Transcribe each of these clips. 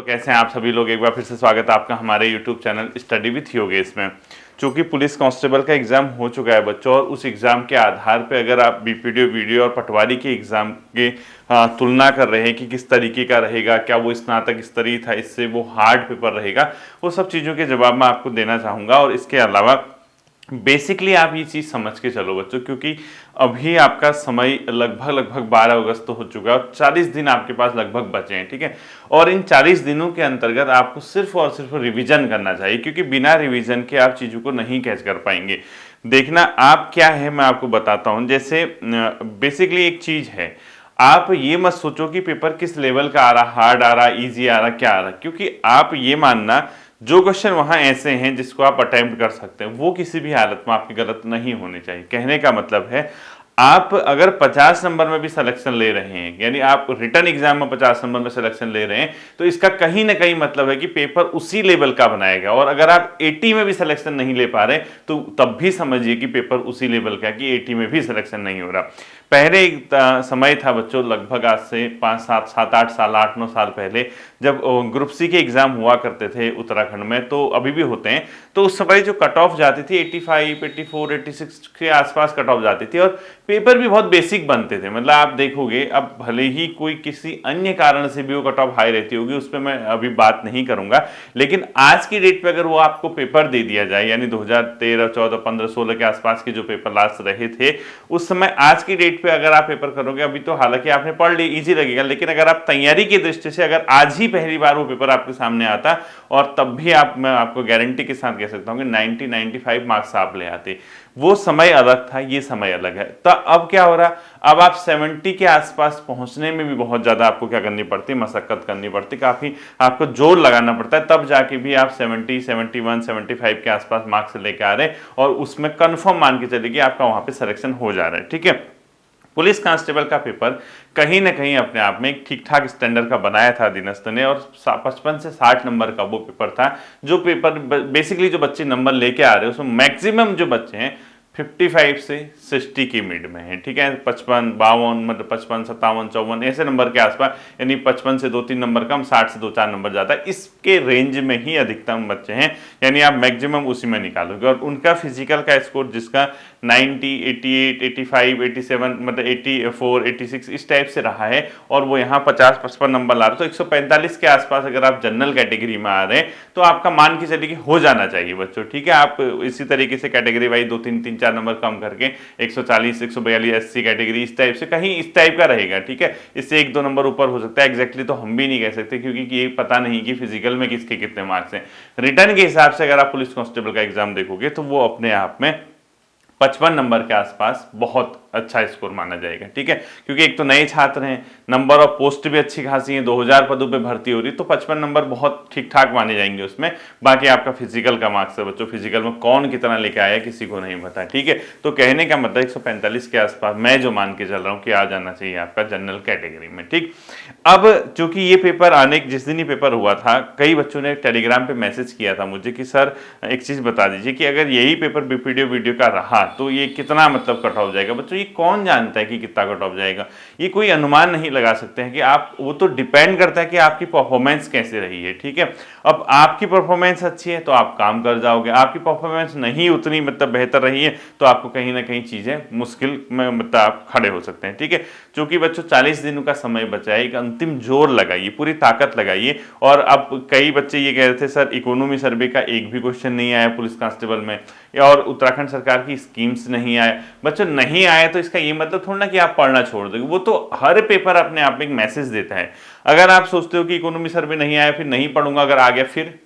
कैसे हैं आप सभी लोग। एक बार फिर से स्वागत है आपका हमारे YouTube channel study with Yogesh में। चूंकि पुलिस कांस्टेबल का एग्जाम हो चुका है बच्चों, और उस एग्जाम के आधार पे अगर आप बीपीडीओ वीडियो और पटवारी के एग्जाम के तुलना कर रहे हैं कि किस तरीके का रहेगा, क्या वो स्नातक स्तरीय था, इससे वो हार्ड पेपर रहेगा, वो सब चीज़ों के जवाब मैं आपको देना चाहूँगा। और इसके अलावा बेसिकली आप ये चीज़ समझ के चलो बच्चों, क्योंकि अभी आपका समय लगभग 12 अगस्त तो हो चुका है और 40 दिन आपके पास लगभग बचे हैं, ठीक है। और इन 40 दिनों के अंतर्गत आपको सिर्फ और सिर्फ रिवीजन करना चाहिए, क्योंकि बिना रिवीजन के आप चीज़ों को नहीं कैच कर पाएंगे। देखना आप क्या है, मैं आपको बताता हूँ। जैसे बेसिकली एक चीज़ है, आप ये मत सोचो कि पेपर किस लेवल का आ रहा, हार्ड आ रहा, इजी आ रहा, क्या आ रहा, क्योंकि आप ये मानना जो क्वेश्चन वहां ऐसे हैं जिसको आप अटेम्प्ट कर सकते हैं, वो किसी भी हालत में आपकी गलत नहीं होने चाहिए। कहने का मतलब है, आप अगर 50 नंबर में भी सिलेक्शन ले रहे हैं, यानी आप रिटर्न एग्जाम में 50 नंबर में सिलेक्शन ले रहे हैं, तो इसका कहीं ना कहीं मतलब है कि पेपर उसी लेवल का बनाएगा। और अगर आप 80 में भी सिलेक्शन नहीं ले पा रहे, तो तब भी समझिए कि पेपर उसी लेवल का, कि 80 में भी सिलेक्शन नहीं हो रहा। पहले एक समय था बच्चों, लगभग आज से 5-7-8 साल, 8-9 साल पहले, जब ग्रुप सी के एग्जाम हुआ करते थे उत्तराखंड में, तो अभी भी होते हैं, तो उस समय जो कट ऑफ जाती थी 85, 84, 86 के आसपास कट ऑफ जाती थी, और पेपर भी बहुत बेसिक बनते थे। मतलब आप देखोगे, अब भले ही कोई किसी अन्य कारण से भी वो कट ऑफ हाई रहती होगी, उस पर मैं अभी बात नहीं करूंगा, लेकिन आज की डेट पे अगर वो आपको पेपर दे दिया जाए, यानी 2013, 14, 15, 16 के आसपास के जो पेपर लास्ट रहे थे, उस समय आज की डेट पे अगर आप पेपर करोगे, अभी तो हालांकि आपने पढ़ ली, इजी लगेगा, लेकिन अगर आप तैयारी की दृष्टि से अगर आज ही पहली बार वो पेपर आपके सामने आता, और तब भी मैं आपको गारंटी के साथ कह सकता हूं कि 90-95 मार्क्स आप ले आते। वो समय अलग था, ये समय अलग है। तो अब क्या हो रहा, अब आप 70 के आसपास पहुंचने में भी बहुत ज्यादा आपको क्या करनी पड़ती, मशक्कत करनी पड़ती, काफी आपको जोर लगाना पड़ता है, तब जाके भी आप 70, 71, 75 के आसपास मार्क्स लेके आ रहे हैं, और उसमें कंफर्म मान के चलिए कि आपका वहां पे सिलेक्शन हो जा रहा है, ठीक है। पुलिस कांस्टेबल का पेपर कहीं ना कहीं अपने आप में एक ठीक ठाक स्टैंडर्ड का बनाया था अधीनस्थ ने, और 55 से 60 नंबर का वो पेपर था। जो पेपर बेसिकली जो बच्चे नंबर लेके आ रहे हैं, उसमें मैक्सिमम जो बच्चे हैं 55 से 60 की मिड में है, ठीक है। 55, 52, मतलब 55, 57, 54 ऐसे नंबर के आसपास, यानी 55 से 2-3 नंबर कम, 60 से 2-4 नंबर ज्यादा, इसके रेंज में ही अधिकतम बच्चे हैं, यानी आप मैक्सिमम उसी में निकालोगे। और उनका फिजिकल का स्कोर जिसका 90, 88, 85, 87, मतलब 84, 86 इस टाइप से रहा है, और वो यहाँ 50-55 नंबर ला रहे, तो 145 के आसपास अगर आप जनरल कैटेगरी में आ रहे हैं, तो आपका मान के चलिए हो जाना चाहिए बच्चों, ठीक है। आप इसी तरीके से कैटेगरी वाइज 2-3-3-4 नंबर कम करके 140, 142 एससी कैटेगरी, इस टाइप से कहीं इस टाइप का रहेगा, ठीक है। इससे 1-2 नंबर ऊपर हो सकता है, एग्जैक्टली तो हम भी नहीं कह सकते, क्योंकि ये पता नहीं कि फिजिकल में किसके कितने मार्क्स हैं। रिटर्न के हिसाब से अगर आप पुलिस कांस्टेबल का एग्जाम देखोगे, तो वो अपने आप में 55 नंबर के आसपास बहुत अच्छा स्कोर माना जाएगा, ठीक है। क्योंकि एक तो नए छात्र हैं, नंबर ऑफ पोस्ट भी अच्छी खासी है, 2000 पदों पे भर्ती हो रही, तो 55 नंबर बहुत ठीक ठाक माने जाएंगे उसमें। बाकी आपका फिजिकल का मार्क्स है बच्चों, फिजिकल में कौन कितना लेके आया किसी को नहीं पता, ठीक है। तो कहने का मतलब 145 के आसपास मैं जो मान के चल रहा हूँ कि आ जाना चाहिए आपका जनरल कैटेगरी में, ठीक। अब चूंकि ये पेपर आने, जिस दिन ये पेपर हुआ था, कई बच्चों ने टेलीग्राम पे मैसेज किया था मुझे कि सर एक चीज बता दीजिए कि अगर यही पेपर बीपीडीओ वीडियो का रहा, तो ये कितना मतलब कट ऑफ जाएगा। बच्चों ये कौन जानता है कि कितना कट ऑफ जाएगा, ये कोई अनुमान नहीं लगा सकते हैं कि आप, वो तो डिपेंड करता है कि आपकी परफॉर्मेंस कैसे रही है, ठीक है। अब आपकी परफॉर्मेंस अच्छी है तो आप काम कर जाओगे, आपकी परफॉर्मेंस नहीं उतनी मतलब बेहतर रही है, तो आपको कहीं ना कहीं चीजें मुश्किल में मतलब आप खड़े हो सकते हैं, ठीक है। क्योंकि बच्चों 40 दिनों का समय बचा है, एक अंतिम जोर लगाइए, पूरी ताकत लगाइए। और अब कई बच्चे ये कह रहे थे सर इकोनॉमी सर्वे का एक भी क्वेश्चन नहीं आया पुलिस कांस्टेबल में, और उत्तराखंड सरकार की स्कीम्स नहीं आए। बच्चों नहीं आए तो इसका ये मतलब थोड़ा ना कि आप पढ़ना छोड़ दोगे, वो तो हर पेपर अपने आप में एक मैसेज देता है। अगर आप सोचते हो कि इकोनॉमी सर्वे नहीं आया फिर नहीं पढ़ूंगा, अगर आ गया फिर,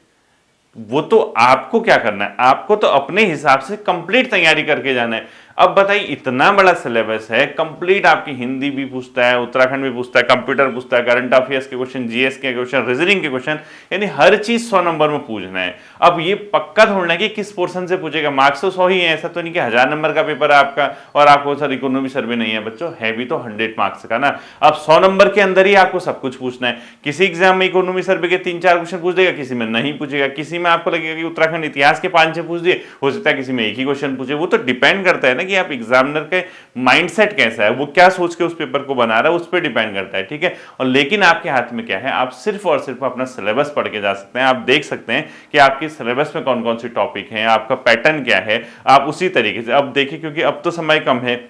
वो तो आपको क्या करना है, आपको तो अपने हिसाब से कंप्लीट तैयारी करके जाना है। अब बताइए इतना बड़ा सिलेबस है, कंप्लीट आपकी हिंदी भी पूछता है, उत्तराखंड भी पूछता है, कंप्यूटर पूछता है, करंट अफेयर्स के क्वेश्चन, जीएस के क्वेश्चन, रीजनिंग के क्वेश्चन, यानी हर चीज 100 नंबर में पूछना है। अब ये पक्का थोड़ा कि किस पोर्शन से पूछेगा, मार्क्स तो 100 ही है, ऐसा तो नहीं कि 1000 नंबर का पेपर है आपका और आपको सर इकोनॉमी सर्वे नहीं है। बच्चों है भी तो 100 मार्क्स का ना। अब 100 नंबर के अंदर ही आपको सब कुछ पूछना है। किसी एग्जाम में इकोनॉमी सर्वे के 3-4 क्वेश्चन पूछ देगा, किसी में नहीं पूछेगा, किसी में आपको लगेगा कि उत्तराखंड इतिहास के 5-6 पूछ दिए, हो सकता है किसी में एक ही क्वेश्चन पूछे। वो तो डिपेंड करता है ना ना कि आप एग्जामिनर के माइंडसेट कैसा है, वो क्या सोच के उस पेपर को बना रहा है, उस पर डिपेंड करता है, ठीक है। और लेकिन आपके हाथ में क्या है, आप सिर्फ और सिर्फ अपना सिलेबस पढ़ के जा सकते हैं। आप देख सकते हैं कि आपके सिलेबस में कौन कौन सी टॉपिक हैं, आपका पैटर्न क्या है, आप उसी तरीके से अब देखिए, क्योंकि अब तो समय कम है,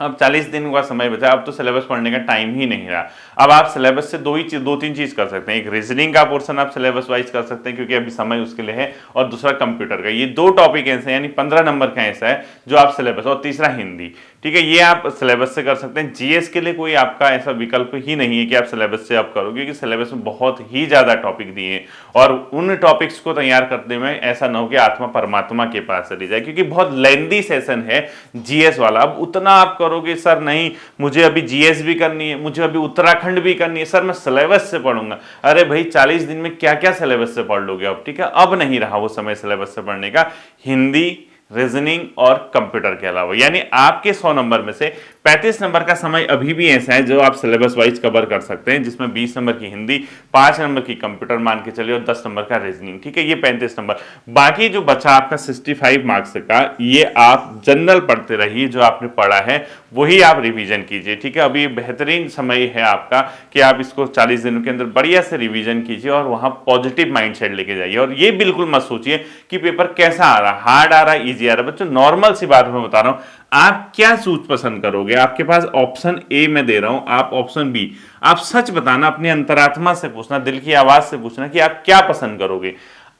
अब 40 दिन का समय बचा, अब तो सिलेबस पढ़ने का टाइम ही नहीं रहा। अब आप सिलेबस से दो तीन चीज कर सकते हैं। एक रीजनिंग का पोर्शन आप सिलेबस वाइज कर सकते हैं क्योंकि अभी समय उसके लिए है, और दूसरा कंप्यूटर का। ये दो टॉपिक ऐसे यानी 15 नंबर का ऐसा है जो आप सिलेबस, और तीसरा हिंदी, ठीक है, ये आप सिलेबस से कर सकते हैं। जीएस के लिए कोई आपका ऐसा विकल्प ही नहीं है कि आप सिलेबस से आप करोगे, क्योंकि सिलेबस में बहुत ही ज्यादा टॉपिक दिए हैं, और उन टॉपिक्स को तैयार करने में ऐसा ना हो कि आत्मा परमात्मा के पास चली जाए, क्योंकि बहुत लेंदी सेशन है जीएस वाला। अब उतना आप करोगे, सर नहीं मुझे अभी जीएस भी करनी है, मुझे अभी उत्तराखंड भी करनी है, सर मैं सिलेबस से पढ़ूंगा। अरे भाई 40 दिन में क्या क्या सिलेबस से पढ़ लोगे अब, ठीक है। अब नहीं रहा वो समय सिलेबस से पढ़ने का। हिंदी, रीजनिंग और कंप्यूटर के अलावा, यानी आपके 100 नंबर में से 35 नंबर का समय अभी भी ऐसा है जो आप सिलेबस वाइज कवर कर सकते हैं, जिसमें 20 नंबर की हिंदी, 5 नंबर की कंप्यूटर मान के चलिए, और 10 नंबर का रीजनिंग, ठीक है। ये 35 नंबर। बाकी जो बचा आपका 65 मार्क्स का, ये आप जनरल पढ़ते रहिए, जो आपने पढ़ा है वही आप रिवीजन कीजिए, ठीक है। अभी बेहतरीन समय है आपका कि आप इसको 40 दिनों के अंदर बढ़िया से रिवीजन कीजिए और वहां पॉजिटिव माइंडसेट लेके जाइए। और ये बिल्कुल मत सोचिए कि पेपर कैसा आ रहा, हार्ड आ रहा, इजी आ रहा। बच्चों नॉर्मल सी बात मैं बता रहा हूं, आप क्या सूच पसंद करोगे? आपके पास ऑप्शन ए मैं दे रहा हूं, आप ऑप्शन बी, आप सच बताना, अपनी अंतरात्मा से पूछना, दिल की आवाज से पूछना कि आप क्या पसंद करोगे।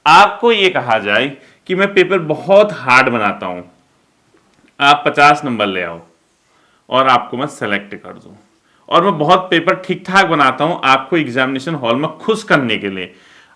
आपको ये कहा जाए कि मैं पेपर बहुत हार्ड बनाता हूं, आप 50 नंबर ले आओ और आपको मैं सेलेक्ट कर दूं, और मैं बहुत पेपर ठीक ठाक बनाता हूं आपको एग्जामिनेशन हॉल में खुश करने के लिए,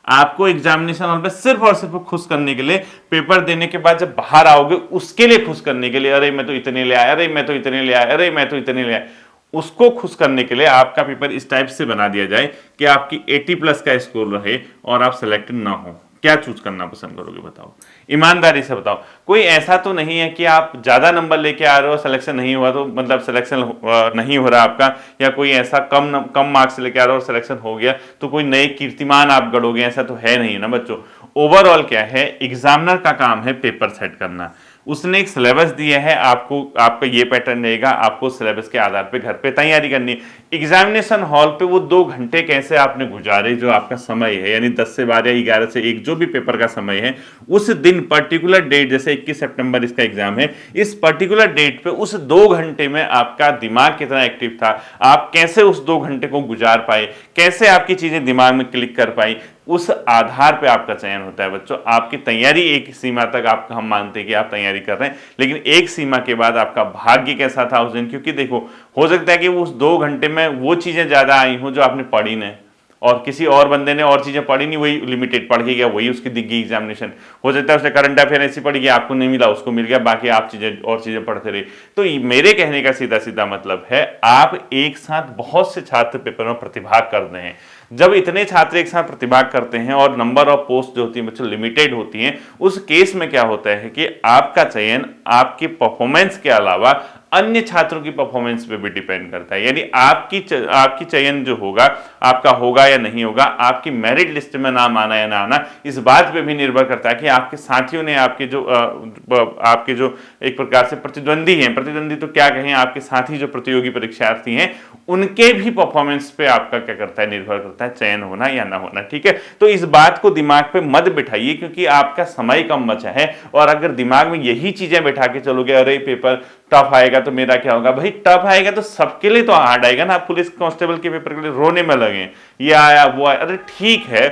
आपको एग्जामिनेशन हॉल में सिर्फ और सिर्फ खुश करने के लिए, पेपर देने के बाद जब बाहर आओगे उसके लिए खुश करने के लिए, अरे मैं तो इतने ले आया, अरे मैं तो इतने ले आया, अरे मैं तो इतने ले आया, उसको खुश करने के लिए आपका पेपर इस टाइप से बना दिया जाए कि आपकी 80+ का स्कोर रहे और आप सेलेक्ट ना हो। क्या चूज करना पसंद करोगे बताओ, ईमानदारी से बताओ। कोई ऐसा तो नहीं है कि आप ज्यादा नंबर लेके आ रहे हो, सिलेक्शन नहीं हुआ तो मतलब सिलेक्शन नहीं हो रहा आपका, या कोई ऐसा कम मार्क्स लेके आ रहे हो और सिलेक्शन हो गया तो कोई नए कीर्तिमान आप गढ़ोगे, ऐसा तो है नहीं ना बच्चों। ओवरऑल क्या है, एग्जामिनर का काम है पेपर सेट करना। उसने एक सिलेबस दिया है आपको, आपका ये पैटर्न रहेगा, आपको सिलेबस के आधार पे घर पे तैयारी करनी है। एग्जामिनेशन हॉल पे वो 2 घंटे कैसे आपने गुजारे, जो आपका समय है, यानी 10 से 12 या 11 से 1 जो भी पेपर का समय है, उस दिन पर्टिकुलर डेट, जैसे 21 सितंबर इसका एग्जाम है, इस पर्टिकुलर डेट पे उस 2 घंटे में आपका दिमाग कितना एक्टिव था, आप कैसे उस 2 घंटे को गुजार पाए, कैसे आपकी चीजें दिमाग में क्लिक कर पाई, उस आधार पे आपका चयन होता है बच्चों। आपकी तैयारी एक सीमा तक आपका हम मानते हैं कि आप तैयारी कर रहे हैं, लेकिन एक सीमा के बाद आपका भाग्य कैसा था उस दिन, क्योंकि देखो हो सकता है कि उस 2 घंटे में वो चीजें ज्यादा आई हो जो आपने पढ़ी नहीं, और किसी और बंदे ने और चीजें पढ़ी नहीं, वही लिमिटेड पढ़ के गया, वही उसकी दिख गई एग्जामिनेशन। हो सकता है उसने करंट अफेयर ऐसी पढ़ी गया, आपको नहीं मिला, उसको मिल गया, बाकी आप चीजें और चीजें पढ़ते रहे। तो मेरे कहने का सीधा सीधा मतलब है, आप एक साथ बहुत से छात्र पेपर में प्रतिभाग कर रहे हैं। जब इतने छात्र एक साथ प्रतिभाग करते हैं और नंबर ऑफ पोस्ट जो होती है बच्चों लिमिटेड होती हैं, उस केस में क्या होता है कि आपका चयन आपके परफॉर्मेंस के अलावा अन्य छात्रों की परफॉर्मेंस पे भी डिपेंड करता है। यानी आपकी चयन जो होगा, आपका होगा या नहीं होगा, आपकी मेरिट लिस्ट में नाम आना या ना आना, इस बात पे भी निर्भर करता है कि आपके साथियों ने आपके जो एक प्रकार से प्रतिद्वंदी हैं, प्रतिद्वंदी तो क्या कहें, आपके साथी जो प्रतियोगी परीक्षार्थी हैं, उनके भी परफॉर्मेंस पे आपका क्या करता है, निर्भर करता है चयन होना या ना होना, ठीक है। तो इस बात को दिमाग पे मत बिठाइए, क्योंकि आपका समय कम बचा है, और अगर दिमाग में यही चीजें बैठा के चलोगे, अरे पेपर टफ आएगा तो मेरा क्या होगा, भाई टफ आएगा तो सबके लिए तो हार्ड आएगा ना। आप पुलिस कांस्टेबल के पेपर के लिए रोने में लगे, ये आया वो आया, अरे ठीक है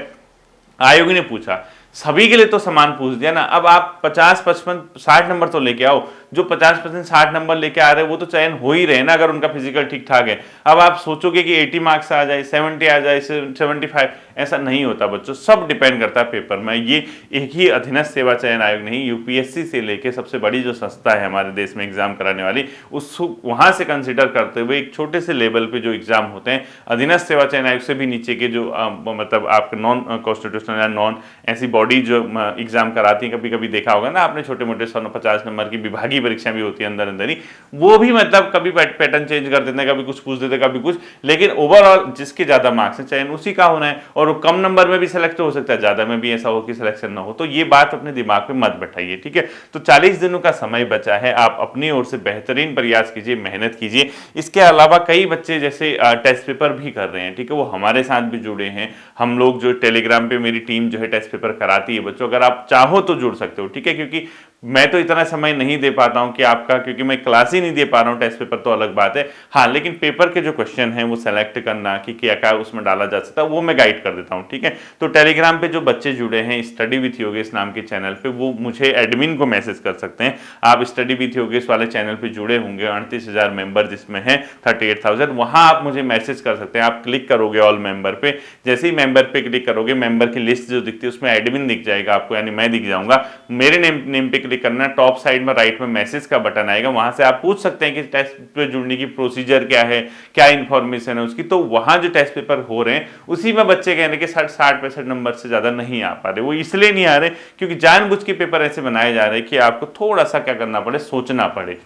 आयोग ने पूछा, सभी के लिए तो समान पूछ दिया ना। अब आप 50, 55, 60 नंबर तो लेके आओ, जो 50% 60 नंबर लेके आ रहे हैं वो तो चयन हो ही रहे ना, अगर उनका फिजिकल ठीक ठाक है। अब आप सोचोगे कि 80 मार्क्स आ जाए, 70 आ जाए, 75, ऐसा नहीं होता बच्चों, सब डिपेंड करता है पेपर में। ये एक ही अधीनस्थ सेवा चयन आयोग नहीं, यूपीएससी से लेके सबसे बड़ी जो संस्था है हमारे देश में एग्जाम कराने वाली, उस वहां से कंसिडर करते हुए एक छोटे से लेवल पे जो एग्जाम होते हैं, अधीनस्थ सेवा चयन आयोग से भी नीचे के जो मतलब आपके नॉन कॉन्स्टिट्यूशनल या नॉन ऐसी बॉडी जो एग्जाम कराती है, कभी कभी देखा होगा ना आपने, छोटे मोटे 150 नंबर की विभागीय परीक्षा भी होती है अंदर अंदर ही, वो भी मतलब कभी पैटर्न चेंज कर देते हैं, कभी कुछ पूछ देते हैं, कभी कुछ, लेकिन ओवरऑल जिसके ज्यादा मार्क्स है चयन उसी का होना है। और वो कम नंबर में भी सेलेक्ट हो सकता है, ज्यादा में भी ऐसा हो कि सिलेक्शन ना हो। तो ये बात अपने दिमाग में मत बैठाइए, ठीक है। तो 40 दिनों का समय बचा है, आप अपनी ओर से बेहतरीन प्रयास कीजिए, मेहनत कीजिए। इसके अलावा कई बच्चे जैसे टेस्ट पेपर भी कर रहे हैं, ठीक है, वो हमारे साथ भी जुड़े हैं। हम लोग जो टेलीग्राम पे मेरी टीम जो है टेस्ट पेपर कराती है बच्चों, अगर आप चाहो तो जुड़ सकते हो, ठीक है, क्योंकि मैं तो इतना समय नहीं दे पाता हूं कि आपका, क्योंकि मैं क्लास ही नहीं दे पा रहा हूं, टेस्ट पेपर तो अलग बात है। हाँ, लेकिन पेपर के जो क्वेश्चन हैं वो सेलेक्ट करना कि क्या क्या उसमें डाला जा सकता है, वो मैं गाइड कर देता हूं, ठीक है। तो टेलीग्राम पे जो बच्चे जुड़े हैं स्टडी विथ योगेश नाम के चैनल पे, वो मुझे एडमिन को मैसेज कर सकते हैं। आप स्टडी विथ योगेश वाले चैनल पे जुड़े होंगे, 38,000 मेंबर जिसमें है 38,000, वहां आप मुझे मैसेज कर सकते हैं। आप क्लिक करोगे ऑल मेंबर पे, जैसे ही मेंबर पे क्लिक करोगे, मेंबर की लिस्ट जो दिखती है उसमें एडमिन दिख जाएगा आपको, यानी मैं दिख जाऊंगा। मेरे नेम पे क्लिक करना, टॉप साइड में राइट में मैसेज का बटन आएगा, वहां से आप पूछ सकते हैं कि टेस्ट पे जुड़ने की प्रोसीजर क्या है, क्या इंफॉर्मेशन है उसकी। तो वहां जो टेस्ट पेपर हो रहे हैं उसी में बच्चे कहने के 60-65 नंबर से ज्यादा नहीं आ पा रहे। वो इसलिए नहीं आ रहे क्योंकि जानबूझ के पेपर ऐसे बनाए जा रहे हैं कि आपको थोड़ा सा क्या करना पड़े, सोचना पड़े।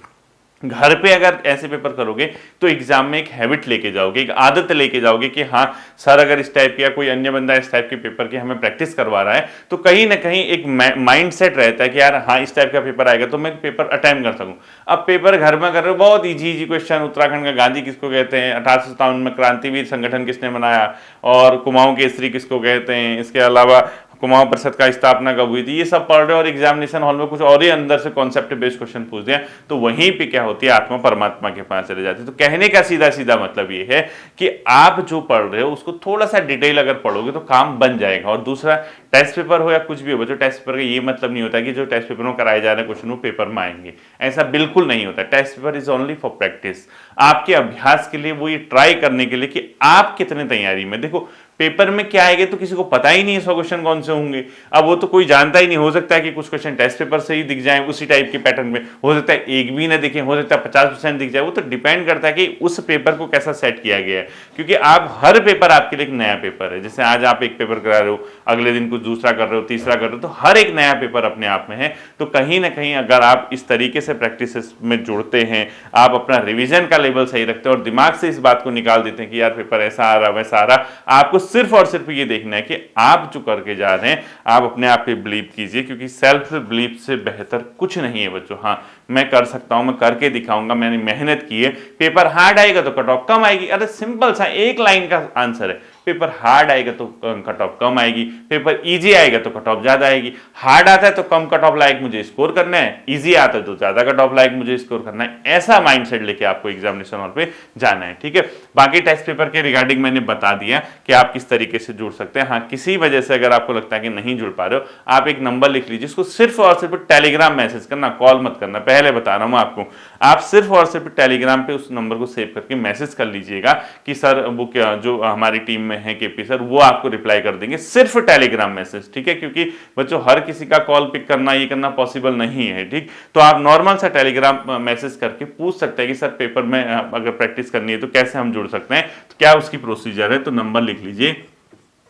घर पे अगर ऐसे पेपर करोगे तो एग्जाम में एक हैबिट लेके जाओगे, एक आदत लेके जाओगे कि हाँ सर अगर इस टाइप की या कोई अन्य बंदा इस टाइप के पेपर की हमें प्रैक्टिस करवा रहा है, तो कहीं ना कहीं एक माइंड सेट रहता है कि यार हाँ इस टाइप का पेपर आएगा तो मैं पेपर अटेम्प्ट कर सकूं। अब पेपर घर में कर रहे हो, बहुत इजी क्वेश्चन, उत्तराखंड का गांधी किसको कहते हैं, 1857 में क्रांतिवीर संगठन किसने बनाया, और कुमाऊं केसरी किसको कहते हैं, इसके अलावा कुमाऊं परिषद का स्थापना कब हुई थी, ये सब पढ़ रहे हो और एग्जामिनेशन हॉल में कुछ और ही अंदर से कॉन्सेप्ट बेस्ड क्वेश्चन पूछ दिया, तो वहीं पे क्या होती है, आत्मा परमात्मा के पास चले जाती है। तो कहने का सीधा सीधा मतलब ये है कि आप जो पढ़ रहे हो उसको थोड़ा सा डिटेल अगर पढ़ोगे तो काम बन जाएगा। और दूसरा, टेस्ट पेपर हो या कुछ भी हो बच्चों, टेस्ट पेपर का ये मतलब नहीं होता कि जो टेस्ट पेपर में कराए जा रहे क्वेश्चन वो पेपर में आएंगे, ऐसा बिल्कुल नहीं होता। Test paper is only for practice, आपके अभ्यास के लिए, वो ये ट्राई करने के लिए कि आप कितने तैयारी में। देखो पेपर में क्या आएगा तो किसी को पता ही नहीं है 100 क्वेश्चन कौन से होंगे, अब वो तो कोई जानता ही नहीं। हो सकता है कि कुछ क्वेश्चन टेस्ट पेपर से ही दिख जाए उसी टाइप के पैटर्न में, हो सकता है एक भी ना दिखे, हो सकता है 50% दिख जाए। वो तो डिपेंड करता है कि उस पेपर को कैसा सेट किया गया है, क्योंकि आप हर पेपर आपके लिए एक नया पेपर है। जैसे आज आप एक पेपर करा रहे हो, अगले दिन कुछ दूसरा कर रहे हो, तीसरा कर रहे हो, तो हर एक नया पेपर अपने आप में है। तो कहीं ना कहीं अगर आप इस तरीके से प्रैक्टिस में जुड़ते हैं, आप अपना रिविजन का लेवल सही रखते हैं और दिमाग से इस बात को निकाल देते हैं कि यार पेपर ऐसा आ रहा वैसा आ रहा, आपको सिर्फ और सिर्फ ये देखना है कि आप जो करके जा रहे हैं आप अपने आप पे बिलीव कीजिए, क्योंकि सेल्फ बिलीव से बेहतर कुछ नहीं है बच्चों। हाँ मैं कर सकता हूं, मैं करके दिखाऊंगा, मैंने मेहनत की है। पेपर हार्ड आएगा तो कट ऑफ कम आएगी, अरे सिंपल सा एक लाइन का आंसर है। पेपर हार्ड आएगा तो कट ऑफ कम आएगी, पेपर इजी आएगा तो कट ऑफ ज्यादा आएगी। हार्ड आता है तो कम कट ऑफ लायक मुझे स्कोर करना है, इजी आता है तो ज्यादा कट ऑफ लायक मुझे स्कोर करना है। ऐसा माइंडसेट लेके आपको एग्जामिनेशन हॉल पे जाना है, ठीक है। बाकी टेस्ट पेपर के रिगार्डिंग मैंने बता दिया कि आप किस तरीके से जुड़ सकते हैं। हाँ किसी वजह से अगर आपको लगता है कि नहीं जुड़ पा रहे हो, आप एक नंबर लिख लीजिए, उसको सिर्फ और सिर्फ टेलीग्राम मैसेज करना, कॉल मत करना, पहले बता रहा हूं आपको। आप सिर्फ और सिर्फ टेलीग्राम पे उस नंबर को सेव करके मैसेज कर लीजिएगा कि सर वो क्या जो हमारी टीम में है केपी सर, वो आपको रिप्लाई कर देंगे, सिर्फ टेलीग्राम मैसेज, ठीक है। क्योंकि बच्चों हर किसी का कॉल पिक करना ये करना पॉसिबल नहीं है, ठीक। तो आप नॉर्मल सा टेलीग्राम मैसेज करके पूछ सकते हैं कि सर पेपर में अगर प्रैक्टिस करनी है तो कैसे हम जुड़ सकते हैं, तो क्या उसकी प्रोसीजर है। तो नंबर लिख लीजिए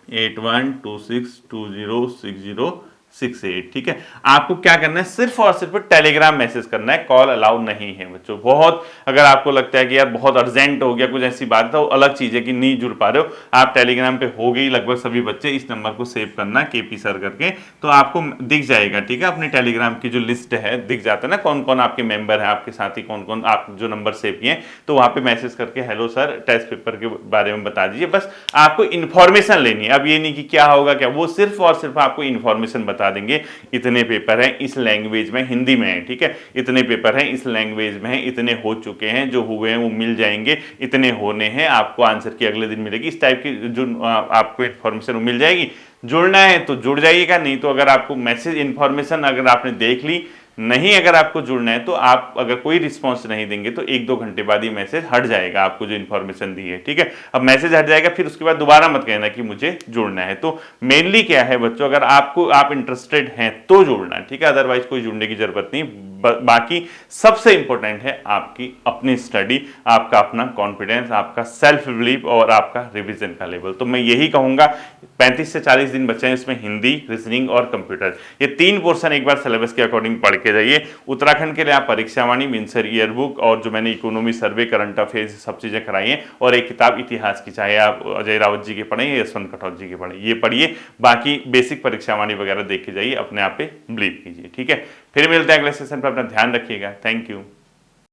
8126206068, ठीक है। आपको क्या करना है, सिर्फ और सिर्फ टेलीग्राम मैसेज करना है, कॉल अलाउ नहीं है बच्चों। बहुत अगर आपको लगता है कि यार बहुत अर्जेंट हो गया कुछ ऐसी बात है, तो अलग चीज है कि नहीं जुड़ पा रहे हो, आप टेलीग्राम पे हो गई लगभग सभी बच्चे, इस नंबर को सेव करना केपी सर करके, तो आपको दिख जाएगा, ठीक है। अपनी टेलीग्राम की जो लिस्ट है दिख जाता है ना, कौन कौन आपके मेंबर है, आपके साथी कौन कौन, आप जो नंबर सेव किए, तो वहां पे मैसेज करके हेलो सर टेस्ट पेपर के बारे में बता दीजिए। बस आपको इन्फॉर्मेशन लेनी है, अब ये नहीं कि क्या होगा क्या, वो सिर्फ और सिर्फ आपको इन्फॉर्मेशन बता देंगे। इतने पेपर हैं इस लैंग्वेज में, हिंदी में है, ठीक है, इतने पेपर हैं इस लैंग्वेज में है, इतने हो चुके हैं, जो हुए हैं वो मिल जाएंगे, इतने होने हैं, आपको आंसर की अगले दिन मिलेगी, इस टाइप की जो आपको इन्फॉर्मेशन मिल जाएगी। जुड़ना है तो जुड़ जाइएगा, नहीं तो अगर आपको मैसेज इन्फॉर्मेशन अगर आपने देख ली, नहीं अगर आपको जुड़ना है तो आप अगर कोई रिस्पांस नहीं देंगे तो 1-2 घंटे बाद ये मैसेज हट जाएगा, आपको जो इन्फॉर्मेशन दी है, ठीक है। अब मैसेज हट जाएगा, फिर उसके बाद दोबारा मत कहना कि मुझे जुड़ना है। तो मेनली क्या है बच्चों, अगर आप इंटरेस्टेड हैं तो जुड़ना है, ठीक है, अदरवाइज कोई जुड़ने की जरूरत नहीं। बाकी सबसे इंपॉर्टेंट है आपकी अपनी स्टडी, आपका अपना कॉन्फिडेंस, आपका सेल्फ बिलीव और आपका रिवीजन का लेवल। तो मैं यही कहूंगा 35 से 40 दिन बचे हैं, इसमें हिंदी, रीजनिंग और कंप्यूटर, ये 3 पोर्शन एक बार सिलेबस के अकॉर्डिंग पढ़ के जाइए। उत्तराखंड के लिए आप परीक्षावाणी, मिनसर ईयरबुक और जो मैंने इकोनॉमी सर्वे, करंट अफेयर्स सब चीज़ें कराई हैं, और एक किताब इतिहास की, चाहे आप अजय रावत जी की पढ़ें या यशवंत कठोर जी की पढ़ें, ये पढ़िए। बाकी बेसिक परीक्षावाणी वगैरह देख के जाइए, अपने आप पे बिलीव कीजिए। ठीक है, फिर मिलते हैं अगले सेशन पर। अपना ध्यान रखिएगा। Thank you.